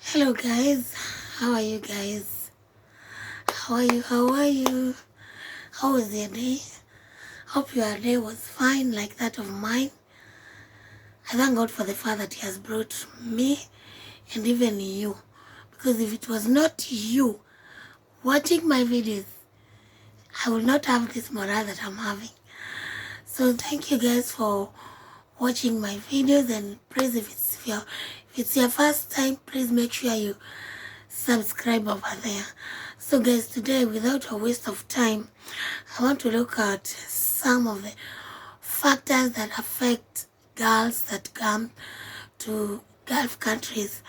Hello guys, how are you guys? How are you? How are you? How was your day? Hope your day was fine like that of mine. I thank God for the far that He has brought me and even you. Because if it was not you watching my videos, I would not have this morale that I'm having. So thank you guys for watching my videos, and please if it's your first time, please make sure you subscribe over there. So guys, today without a waste of time, I want to look at some of the factors that affect girls that come to Gulf countries.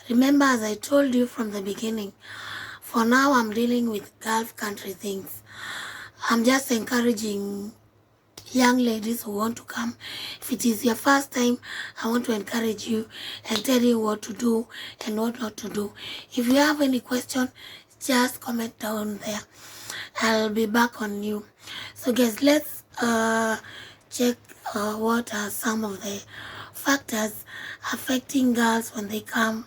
Remember, as I told you from the beginning, for now I'm dealing with Gulf country things. I'm just encouraging young ladies who want to come. If it is your first time, I want to encourage you and tell you what to do and what not to do. If you have any question, just comment down there. I'll be back on you. So guys, let's check what are some of the factors affecting girls when they come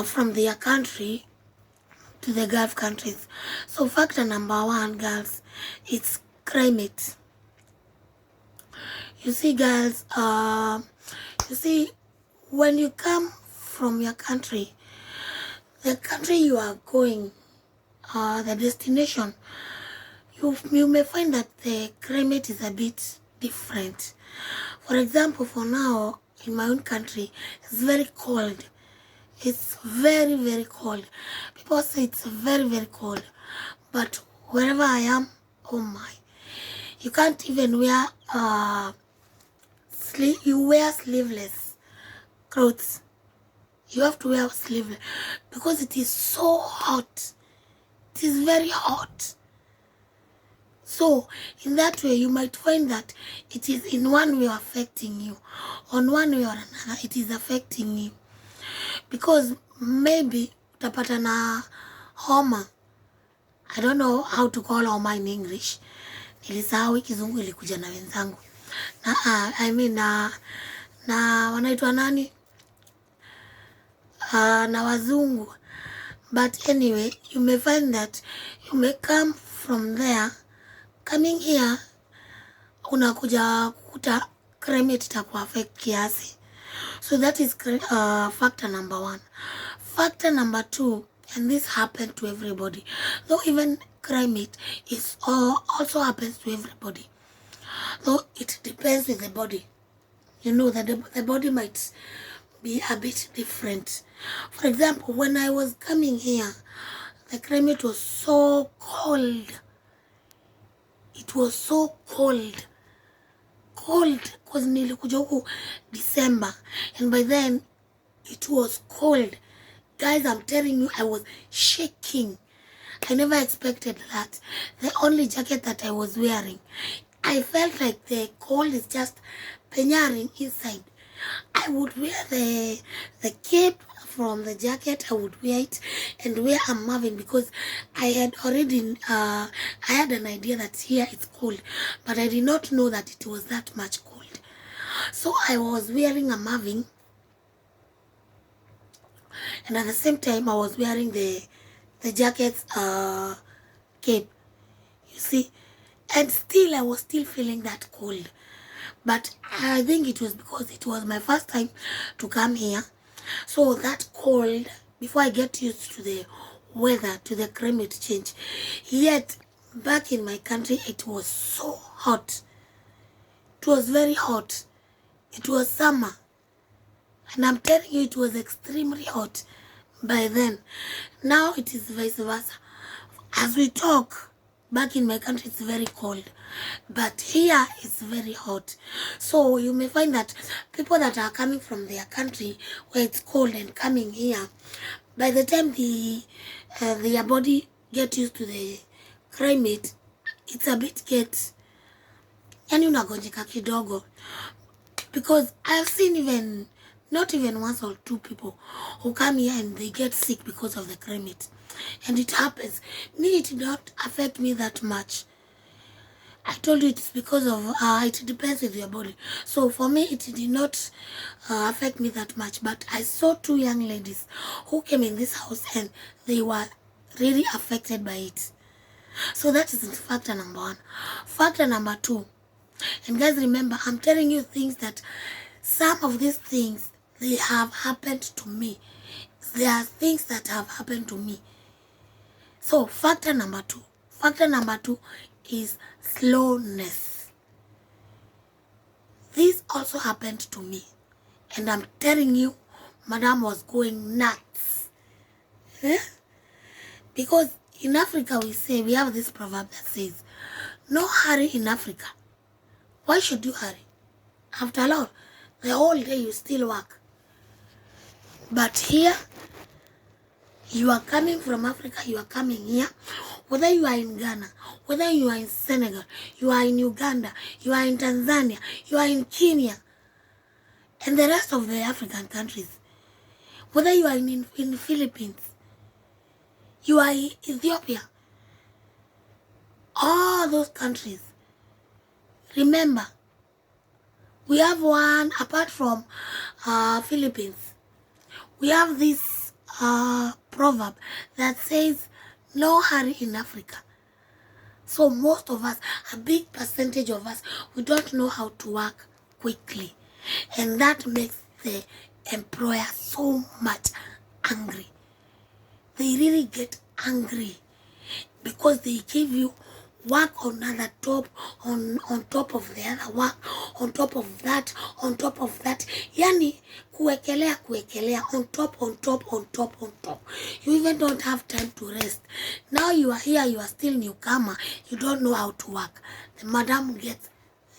from their country to the Gulf countries. So factor number one, girls, it's climate. You see, girls, when you come from your country, the country you are going, the destination, you may find that the climate is a bit different. For example, for now, in my own country, it's very cold. It's very, very cold. People say it's very, very cold. But wherever I am, oh my, you can't even wear you wear sleeveless clothes. You have to wear sleeveless because it is so hot. It is very hot. So in that way, you might find that it is in one way affecting you. On one way or another, it is affecting you. Because maybe utapata na homa. I don't know how to call homa in English. Nilisahau kizungu ilikuja na wenzangu. Na wanaitwa nani? Na wazungu. But anyway, you may find that you may come from there, coming here, unakuja kukuta climate itakuwa affect kiasi. So that is factor number one. Factor number two, and this happened to everybody, though even climate is also happens to everybody. Though it depends with the body. You know that the body might be a bit different. For example, when I was coming here, the climate was so cold. It was so cold. Cold because nilikuja huku December, and by then it was cold. Guys, I'm telling you, I was shaking. I never expected that. The only jacket that I was wearing, I felt like the cold is just penyaring inside. I would wear the cape from the jacket. I would wear it and wear a muffin because I had already I had an idea that here it's cold, but I did not know that it was that much cold. So I was wearing a muffin, and at the same time I was wearing the jacket's cape. You see, and still I was still feeling that cold. But I think it was because it was my first time to come here. So that cold, before I get used to the weather, to the climate change. Yet, back in my country, it was so hot. It was very hot. It was summer. And I'm telling you, it was extremely hot by then. Now it is vice versa. As we talk, back in my country, it's very cold. But here, it's very hot. So you may find that people that are coming from their country where it's cold and coming here, by the time their body get used to the climate, it's a bit yani unagonjeka kidogo. Because I've seen not even once or two people who come here and they get sick because of the climate. And it happens. Me, it did not affect me that much. I told you it's because of it depends with your body. So for me, it did not affect me that much. But I saw two young ladies who came in this house and they were really affected by it. So that is factor number one. Factor number two, and guys, remember, I'm telling you things that some of these things, they have happened to me. There are things that have happened to me. So factor number two. Factor number two is slowness. This also happened to me. And I'm telling you, Madam was going nuts. Eh? Because in Africa we have this proverb that says, no hurry in Africa. Why should you hurry? After all, the whole day you still work. But here, you are coming from Africa, you are coming here. Whether you are in Ghana, whether you are in Senegal, you are in Uganda, you are in Tanzania, you are in Kenya, and the rest of the African countries. Whether you are in the Philippines, you are in Ethiopia, all those countries. Remember, we have one, apart from Philippines, we have this proverb that says, no hurry in Africa. So most of us, a big percentage of us, we don't know how to work quickly. And that makes the employer so much angry. They really get angry because they give you work on another top, on top of the other work, on top of that, on top of that. Yani, kuekelea, on top, on top, on top, on top. You even don't have time to rest. Now you are here, you are still newcomer, you don't know how to work. The madam gets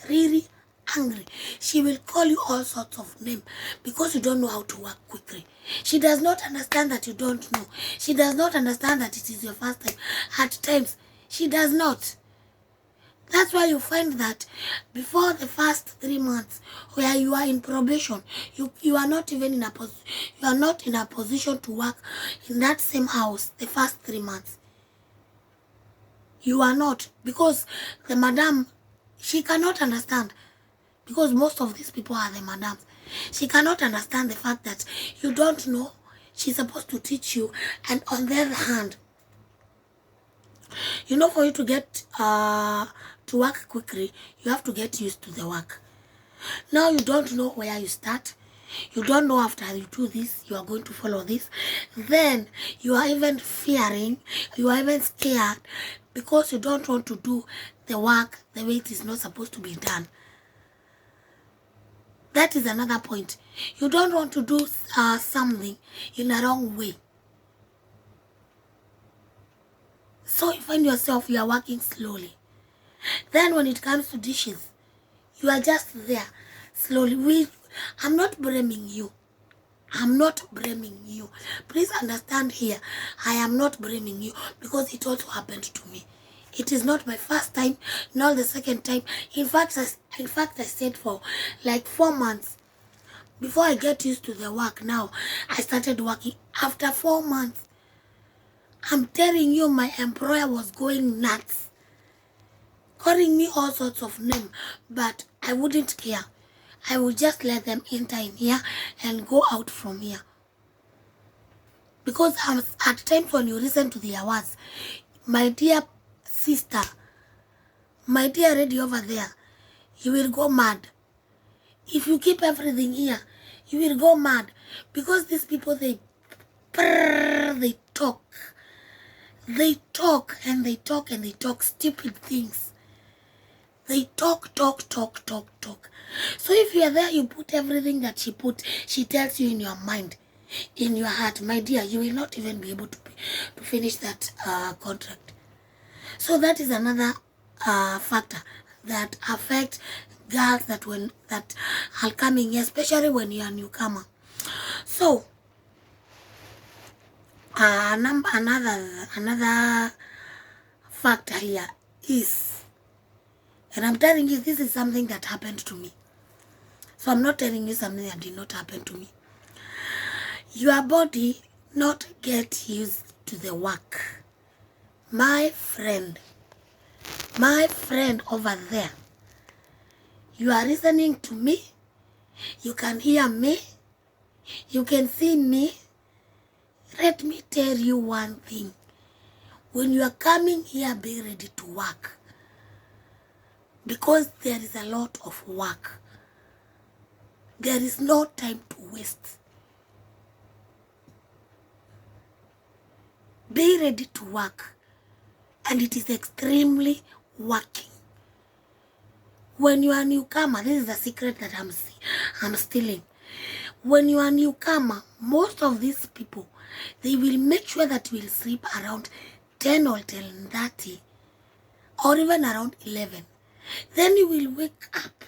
really angry. She will call you all sorts of names because you don't know how to work quickly. She does not understand that you don't know. She does not understand that it is your first time. At times, she does not. That's why you find that before the first 3 months, where you are in probation, you are not even in a position to work in that same house the first 3 months. You are not, because the madam, she cannot understand. Because most of these people are the madams. She cannot understand the fact that you don't know. She's supposed to teach you. And on the other hand, you know, for you to get to work quickly, you have to get used to the work. Now you don't know where you start. You don't know after you do this, you are going to follow this. Then you are even fearing, you are even scared because you don't want to do the work the way it is not supposed to be done. That is another point. You don't want to do something in a wrong way. So you find yourself, you are working slowly. Then when it comes to dishes, you are just there slowly. I'm not blaming you. I'm not blaming you. Please understand here, I am not blaming you because it also happened to me. It is not my first time, not the second time. In fact, I stayed for like 4 months. Before I get used to the work now, I started working after 4 months. I'm telling you, my employer was going nuts, calling me all sorts of names, but I wouldn't care. I would just let them enter in here and go out from here. Because at times when you listen to their words, my dear sister, my dear lady over there, you will go mad. If you keep everything here, you will go mad. Because these people, they talk. They talk and they talk and they talk stupid things. They talk. So if you are there, you put everything that she tells you in your mind, in your heart, my dear, you will not even be able to finish that contract. So that is another factor that affects girls that are coming here, especially when you are a newcomer. So another factor here is, and I'm telling you, this is something that happened to me. So I'm not telling you something that did not happen to me. Your body not get used to the work. My friend, My friend over there, you are listening to me. You can hear me. You can see me. Let me tell you one thing. When you are coming here, be ready to work. Because there is a lot of work. There is no time to waste. Be ready to work. And it is extremely working. When you are a newcomer, this is a secret that I'm stealing. When you are a newcomer, most of these people, they will make sure that you will sleep around 10 or 10:30 or even around 11. Then you will wake up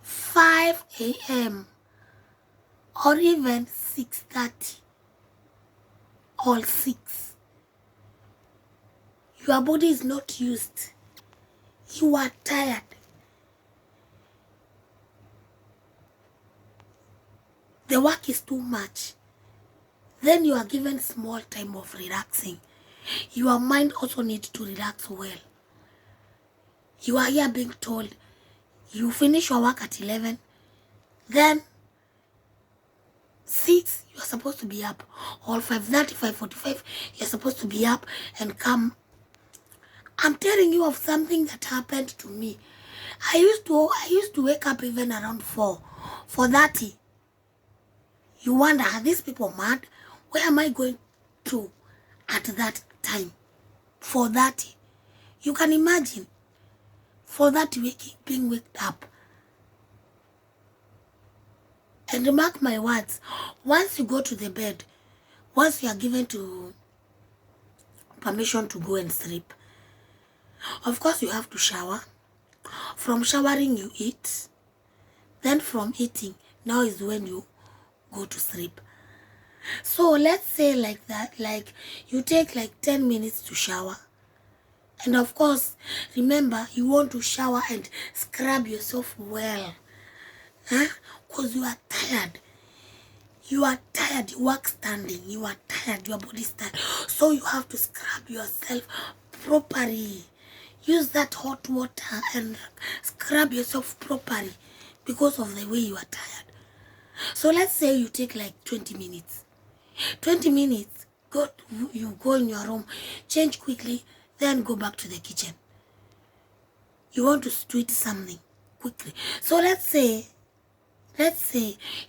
5 a.m. or even 6:30 or 6. Your body is not used. You are tired. The work is too much. Then you are given small time of relaxing. Your mind also needs to relax well. You are here being told you finish your work at 11, then 6 you are supposed to be up, or 5:30, 5:45 you're supposed to be up and come. I'm telling you of something that happened to me. I used to wake up even around 4:30. You wonder, are these people mad? Where am I going to at that time? 4:30. You can imagine 4:30 being waked up. And mark my words, once you go to the bed, once you are given to permission to go and sleep, of course you have to shower. From showering you eat. Then from eating, now is when you go to sleep. So let's say like that, like you take like 10 minutes to shower. And of course, remember, you want to shower and scrub yourself well. Because you are tired. You are tired. You work standing. You are tired. Your body is tired. So you have to scrub yourself properly. Use that hot water and scrub yourself properly because of the way you are tired. So let's say you take like 20 minutes. 20 minutes, you go in your room, change quickly, then go back to the kitchen. You want to eat something quickly. So let's say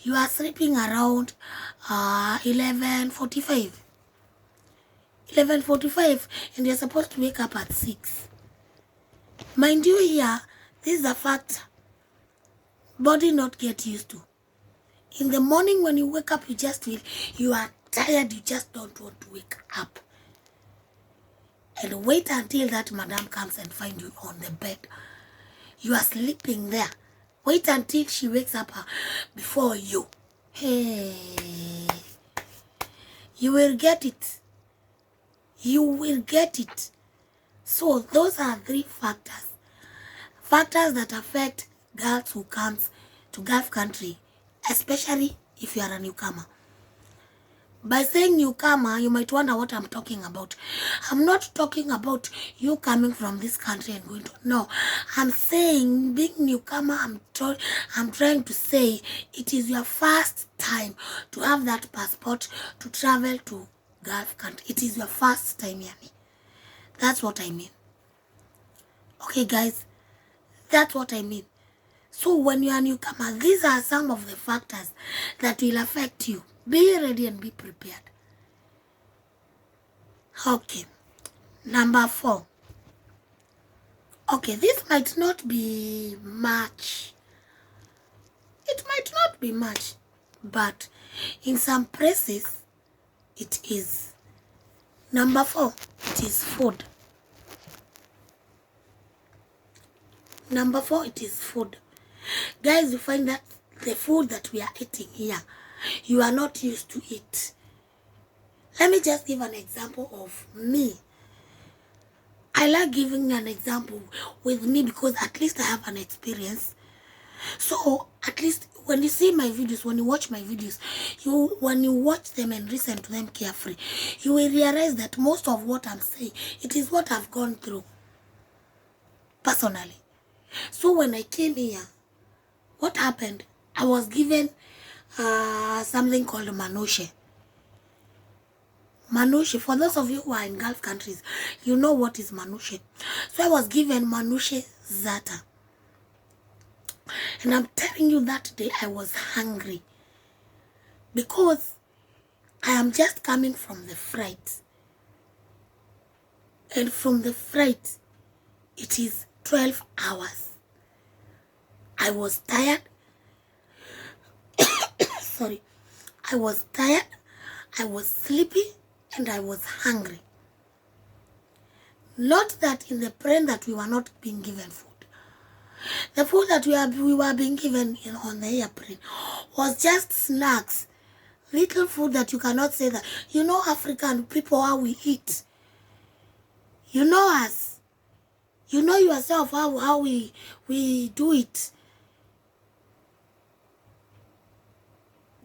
you are sleeping around 11:45. 11:45 and you're supposed to wake up at 6. Mind you here, this is a fact body not get used to. In the morning when you wake up, you just feel you are tired, you just don't want to wake up. And wait until that madam comes and find you on the bed. You are sleeping there. Wait until she wakes up before you. Hey, you will get it. You will get it. So those are 3 factors. Factors that affect girls who comes to Gulf country, especially if you are a newcomer. By saying newcomer, you might wonder what I'm talking about. I'm not talking about you coming from this country and going to... No, I'm saying being newcomer, I'm trying to say it is your first time to have that passport to travel to Gulf country. It is your first time, Yani. That's what I mean. Okay, guys, that's what I mean. So when you are a newcomer, these are some of the factors that will affect you. Be ready and be prepared. Okay. Number 4. Okay, this might not be much. It might not be much, but in some places, it is. Number 4, it is food. Number 4, it is food. Guys, you find that the food that we are eating here, you are not used to it. Let me just give an example of me. I like giving an example with me because at least I have an experience. So at least when you see my videos, when you watch my videos, when you watch them and listen to them carefully, you will realize that most of what I'm saying, it is what I've gone through personally. So when I came here, what happened? I was given something called manouche. Manouche, for those of you who are in Gulf countries, you know what is manouche. So I was given manouche zata. And I'm telling you, that day I was hungry. Because I am just coming from the flight. And from the flight, it is 12 hours. I was tired. Sorry. I was tired. I was sleepy. And I was hungry. Not that in the plane that we were not being given food. The food that we were being given on the airplane was just snacks. Little food that you cannot say that. You know African people, how we eat. You know us. You know yourself how we do it.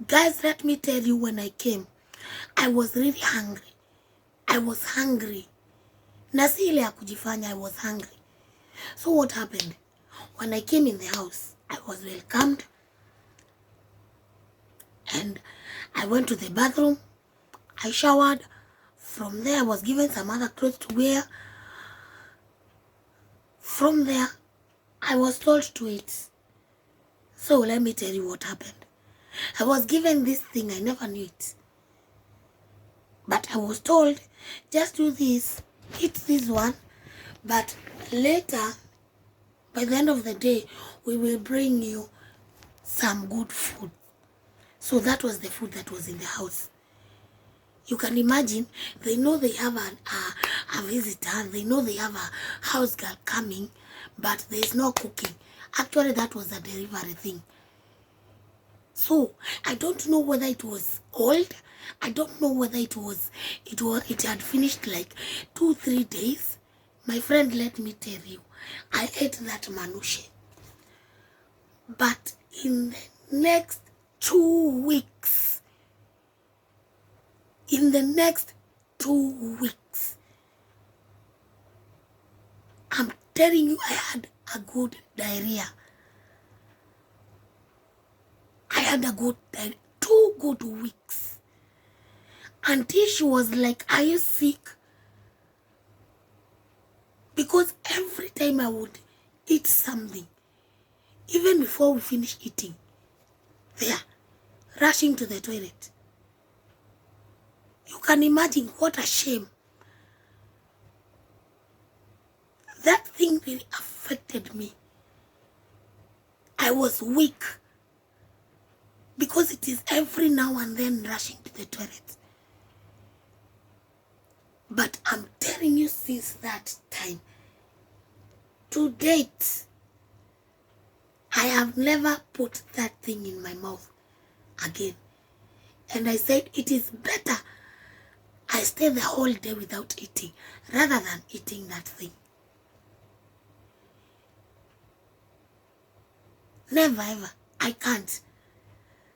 Guys, let me tell you, when I came, I was really hungry. I was hungry. Na si ile ya kujifanya, I was hungry. So what happened? When I came in the house, I was welcomed. And I went to the bathroom. I showered. From there, I was given some other clothes to wear. From there, I was told to eat. So let me tell you what happened. I was given this thing, I never knew it. But I was told, just do this, eat this one. But later, by the end of the day, we will bring you some good food. So that was the food that was in the house. You can imagine, they know they have a visitor, they know they have a house girl coming, but there is no cooking. Actually, that was a delivery thing. So I don't know whether it was old. I don't know whether it had finished like 2-3 days. My friend, let me tell you, I ate that manouche. But in the next 2 weeks, I'm telling you, I had a good diarrhea. I had a good diarrhea. 2 good weeks. Until she was like, are you sick? Because every time I would eat something, even before we finish eating, they are rushing to the toilet. You can imagine what a shame. That thing really affected me. I was weak. Because it is every now and then rushing to the toilet. But I'm telling you, since that time, to date, I have never put that thing in my mouth again. And I said, it is better I stay the whole day without eating rather than eating that thing. Never ever. I can't.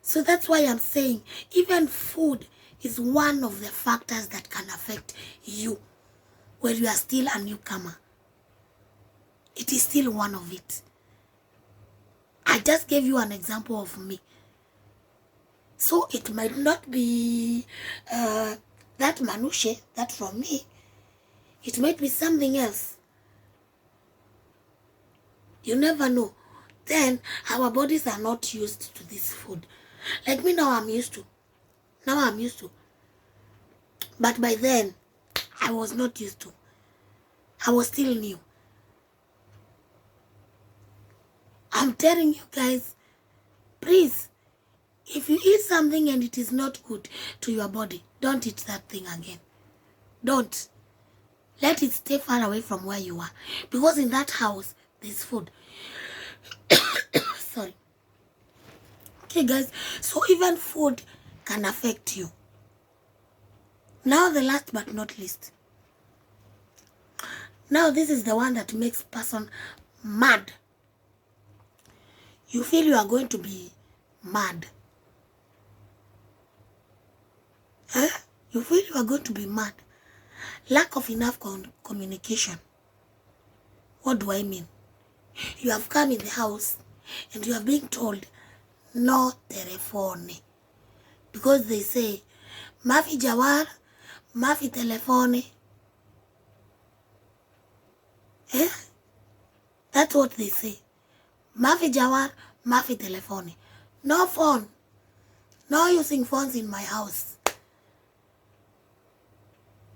So that's why I'm saying, even food is one of the factors that can affect you when you are still a newcomer. It is still one of it. I just gave you an example of me. So it might not be that manouche, that from me. It might be something else. You never know. Then our bodies are not used to this food. Like me now, I'm used to. But by then, I was not used to. I was still new. I'm telling you guys, please, if you eat something and it is not good to your body, don't eat that thing again. Don't. Let it stay far away from where you are. Because in that house, there's food. Sorry. Okay, guys. So even food can affect you. Now the last but not least. Now this is the one that makes person mad. You feel you are going to be mad. Huh? You feel you are going to be mad. Lack of enough communication. What do I mean? You have come in the house and you are being told no telephone. Because they say, Mafi Jawar, Mafi telephone. Eh? That's what they say. Mafi Jawar, Mafi telephone. No phone. No using phones in my house.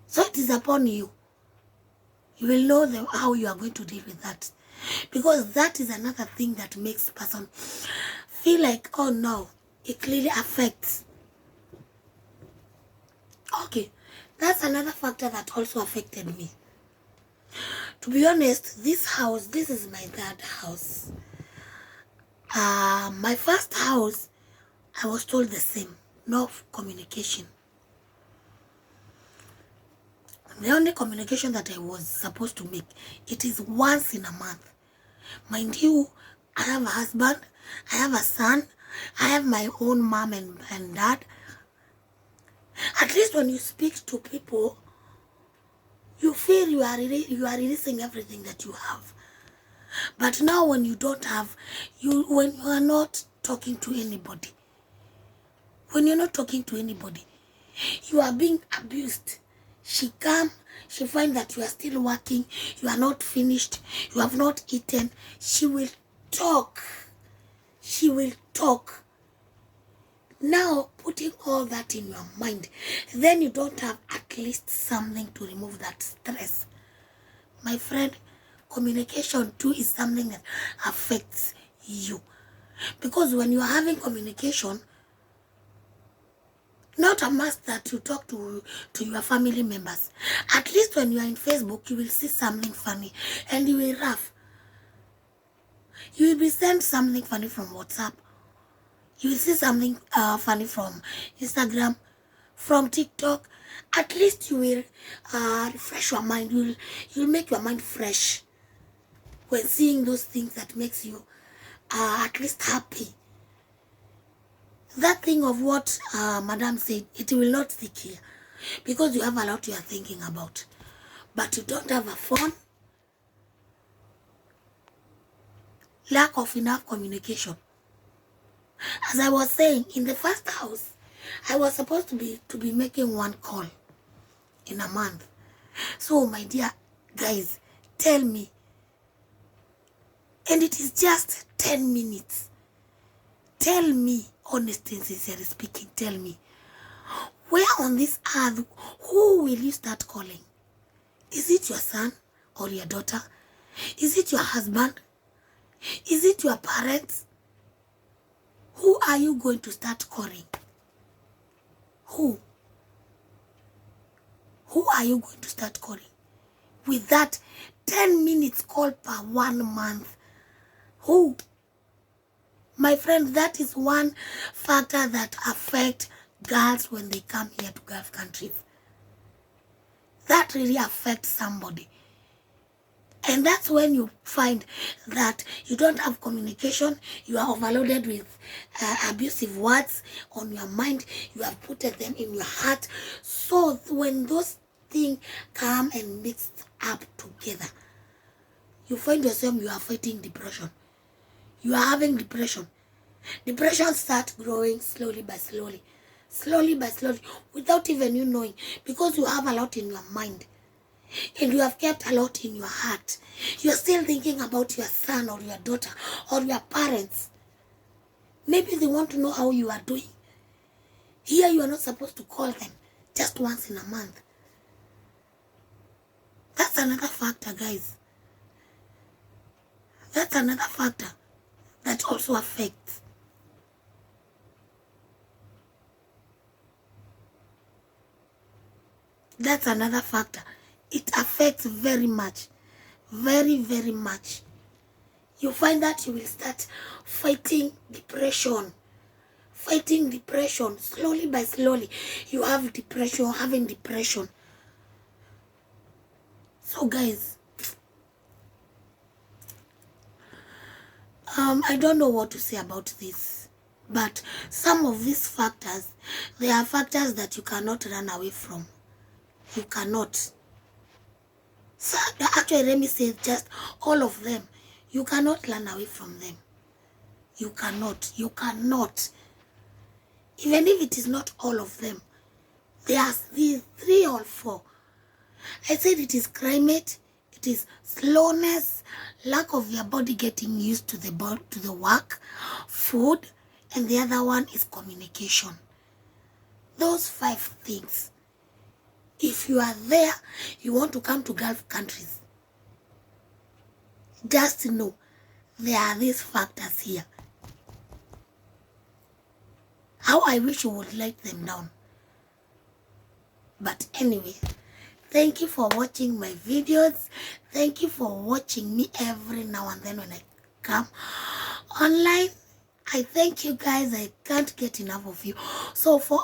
So it is upon you. You will know how you are going to deal with that. Because that is another thing that makes a person feel like, oh no, it clearly affects. Okay, that's another factor that also affected me. To be honest, this house, this is my third house. My first house, I was told the same. No communication. The only communication that I was supposed to make, it is once in a month. Mind you, I have a husband, I have a son, I have my own mom and dad. At least when you speak to people, you feel you are releasing everything that you have. But now when you don't have, when you are not talking to anybody, when you're not talking to anybody, you are being abused. She finds that you are still working, you are not finished, you have not eaten. She will talk. She will talk. Now, putting all that in your mind, then you don't have at least something to remove that stress. My friend, communication too is something that affects you. Because when you are having communication, not a must that you talk to your family members. At least when you are in Facebook, you will see something funny and you will laugh. You will be sent something funny from WhatsApp. You will see something funny from Instagram, from TikTok. At least you will refresh your mind. You'll make your mind fresh when seeing those things that makes you at least happy. That thing of what Madam said, it will not stick here because you have a lot you are thinking about. But you don't have a phone. Lack of enough communication. As I was saying, in the first house, I was supposed to be making one call in a month. So, my dear guys, tell me, and it is just 10 minutes. Tell me, honestly and sincerely speaking, tell me, where on this earth, who will you start calling? Is it your son or your daughter? Is it your husband? Is it your parents? Who are you going to start calling? Who? Who are you going to start calling? With that 10 minutes call per 1 month. Who? My friend, that is one factor that affects girls when they come here to Gulf countries. That really affects somebody. And that's when you find that you don't have communication, you are overloaded with abusive words on your mind, you have put them in your heart. So when those things come and mix up together, you find yourself, you are fighting depression. You are having depression. Depression starts growing slowly by slowly, without even you knowing, because you have a lot in your mind. And you have kept a lot in your heart. You are still thinking about your son or your daughter or your parents. Maybe they want to know how you are doing. Here you are not supposed to call them just once in a month. That's another factor, guys. That's another factor that also affects. That's another factor. It affects very much. Very, very much. You find that you will start fighting depression. Fighting depression. Slowly by slowly. You have depression, having depression. So guys, I don't know what to say about this. But some of these factors, they are factors that you cannot run away from. You cannot. So actually, let me say just all of them. You cannot run away from them. You cannot. You cannot. Even if it is not all of them, there are these 3 or 4. I said it is climate, it is slowness, lack of your body getting used to the work, food, and the other one is communication. Those 5 things. If you are there, you want to come to Gulf countries, just know there are these factors here. How I wish you would let them down. But anyway, thank you for watching my videos. Thank you for watching me every now and then when I come online. I thank you guys. I can't get enough of you. So for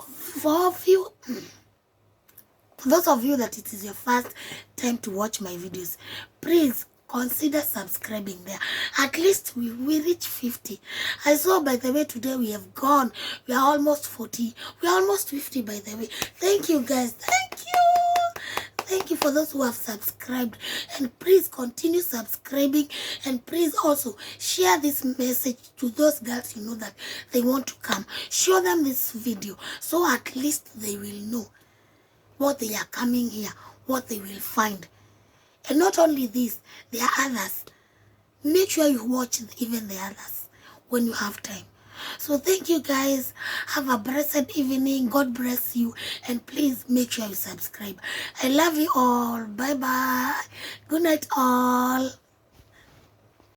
those of you that it is your first time to watch my videos, please consider subscribing there. At least we reach 50. I saw, by the way, today we have gone. We are almost 40. We are almost 50, by the way. Thank you guys. Thank you. Thank you for those who have subscribed. And please continue subscribing. And please also share this message to those girls you know that they want to come. Show them this video so at least they will know what they are coming here, what they will find. And not only this, there are others. Make sure you watch even the others when you have time. So thank you guys. Have a blessed evening. God bless you. And please make sure you subscribe. I love you all. Bye bye. Good night all.